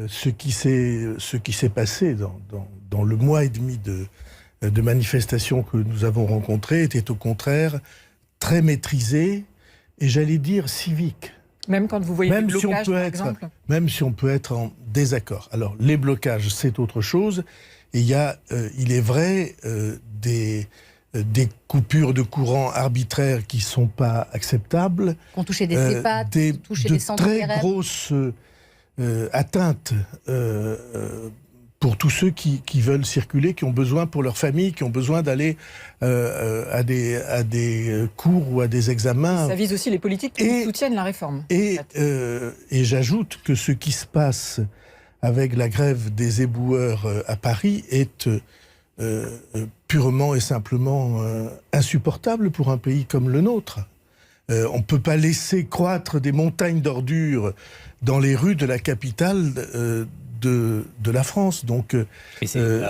ce qui s'est passé dans le mois et demi de manifestations que nous avons rencontrées était au contraire très maîtrisé et j'allais dire civique. Même quand vous voyez des blocages, par exemple ? Même si on peut être en désaccord. Alors, les blocages, c'est autre chose. Et il y a, il est vrai, des coupures de courant arbitraires qui ne sont pas acceptables. Qu'on touchait des EHPAD, des centres très IRM. grosses atteintes pour tous ceux qui veulent circuler, qui ont besoin pour leur famille, qui ont besoin d'aller à des cours ou à des examens. Ça vise aussi les politiques qui soutiennent la réforme. Et j'ajoute que ce qui se passe avec la grève des éboueurs à Paris est purement et simplement insupportable pour un pays comme le nôtre. On ne peut pas laisser croître des montagnes d'ordures dans les rues de la capitale de la France. Donc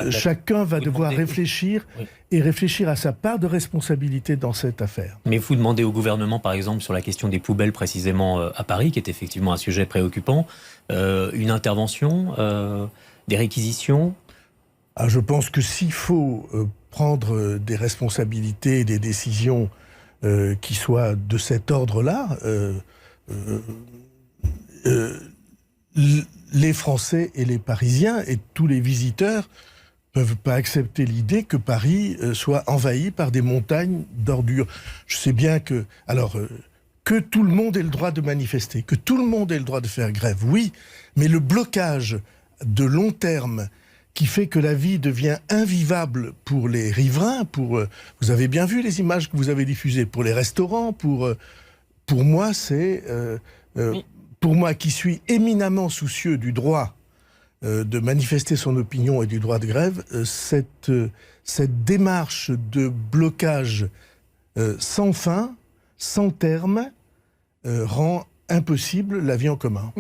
chacun va devoir réfléchir et réfléchir à sa part de responsabilité dans cette affaire. Mais vous demandez au gouvernement, par exemple, sur la question des poubelles précisément à Paris, qui est effectivement un sujet préoccupant, une intervention, des réquisitions ? Je pense que s'il faut prendre des responsabilités et des décisions qui soient de cet ordre-là, les Français et les Parisiens et tous les visiteurs ne peuvent pas accepter l'idée que Paris soit envahi par des montagnes d'ordures. Je sais bien que... que tout le monde ait le droit de manifester, que tout le monde ait le droit de faire grève, oui, mais le blocage de long terme qui fait que la vie devient invivable pour les riverains, vous avez bien vu les images que vous avez diffusées, pour les restaurants, pour moi, c'est... Pour moi, qui suis éminemment soucieux du droit de manifester son opinion et du droit de grève, cette démarche de blocage sans fin, sans terme, rend impossible la vie en commun.